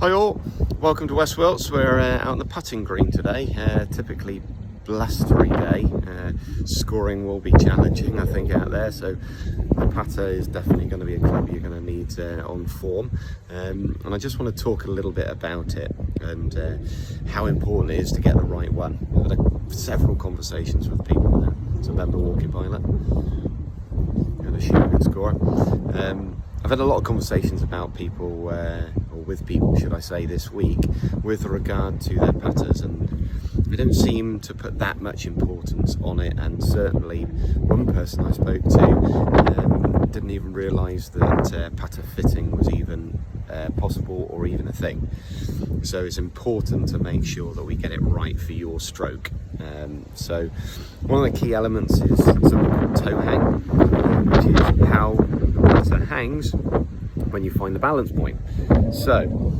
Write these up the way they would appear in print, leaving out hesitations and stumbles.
Hi all, welcome to West Wilts. We're out on the putting green today. Typically blustery day. Scoring will be challenging, I think, out there. So the putter is definitely going to be a club you're going to need on form. And I just want to talk a little bit about it and how important it is to get the right one. I've had several conversations with people now. It's a member walking pilot. Going to shoot a good score. I've had a lot of conversations about people, or with people, should I say, this week, with regard to their putters, and they don't seem to put that much importance on it. And certainly, one person I spoke to didn't even realise that putter fitting was even possible or even a thing. So it's important to make sure that we get it right for your stroke. So one of the key elements is something called toe hang, which is how the putter hangs when you find the balance point. So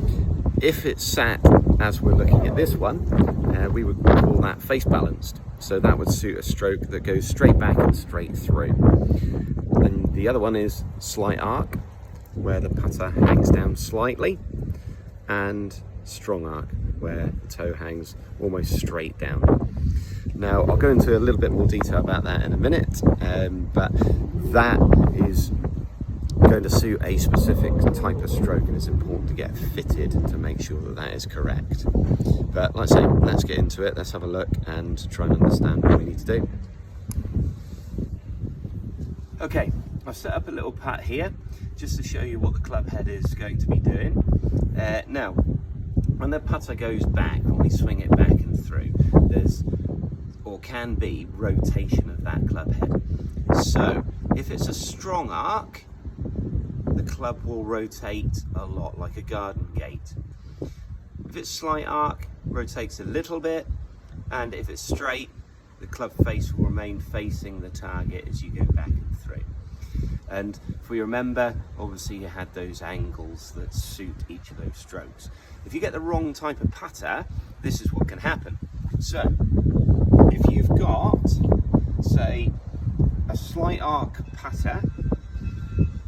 if it's sat as we're looking at this one, we would call that face balanced. So that would suit a stroke that goes straight back and straight through. And the other one is slight arc, where the putter hangs down slightly, and strong arc, where the toe hangs almost straight down. Now I'll go into a little bit more detail about that in a minute, but that is going to suit a specific type of stroke, and it's important to get fitted to make sure that that is correct. But like I say, let's get into it, let's have a look and try and understand what we need to do. Okay, I've set up a little putt here just to show you what the club head is going to be doing. Now, when the putter goes back, when we swing it back and through, there's, or can be, rotation of that club head. So if it's a strong arc, the club will rotate a lot, like a garden gate. If it's slight arc, rotates a little bit, and if it's straight, the club face will remain facing the target as you go back and through. And if we remember, obviously you had those angles that suit each of those strokes. If you get the wrong type of putter, this is what can happen. So if you've got, say, a slight arc putter,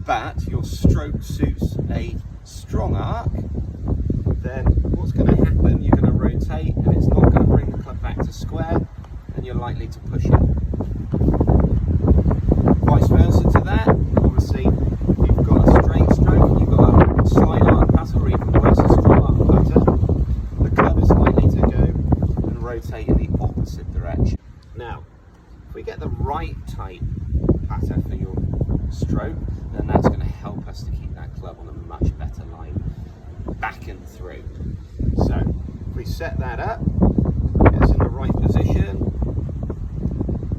but your stroke suits a strong arc, then what's going to happen, you're going to rotate and it's not going to bring the club back to square, and you're likely to push it. Vice versa to that, obviously you've got a straight stroke and you've got a slight arc putter, or even worse, a strong arc putter, the club is likely to go and rotate in the opposite direction. Now, if we get the right type putter for your stroke, then that's going to help us to keep that club on a much better line back and through. So if we set that up, get us in the right position,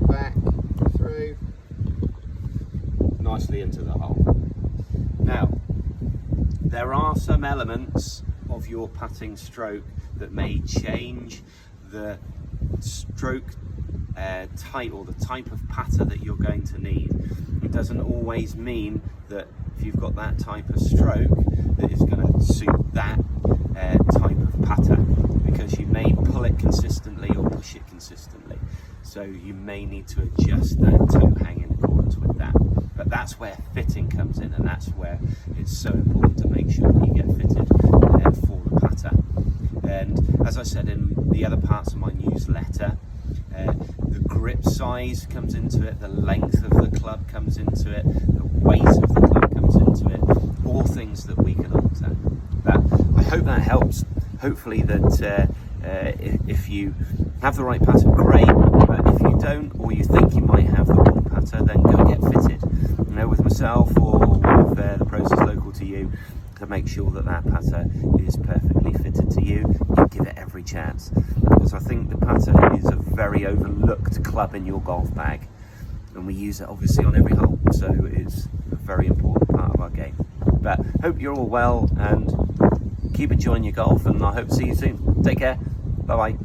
back through, nicely into the hole. Now, there are some elements of your putting stroke that may change the stroke type, or the type of putter that you're going to need. It doesn't always mean that if you've got that type of stroke that it's going to suit that type of putter, because you may pull it consistently or push it consistently. So you may need to adjust that toe hang in accordance with that. But that's where fitting comes in, and that's where it's so important to make sure that you get fitted for the putter. And as I said in the other parts of my newsletter, the grip size comes into it, the length of the club comes into it, the weight of the club comes into it, all things that we can alter. But I hope that helps. Hopefully that if you have the right putter, great, but if you don't, or you think you might have the wrong putter, then go and get fitted. You know, with myself or with the pros local to you, to make sure that that putter is perfectly fitted to you. You give it every chance, because I think the putter is a very overlooked club in your golf bag, and we use it obviously on every hole, so it's a very important part of our game. But hope you're all well, and keep enjoying your golf, and I hope to see you soon. Take care, bye bye.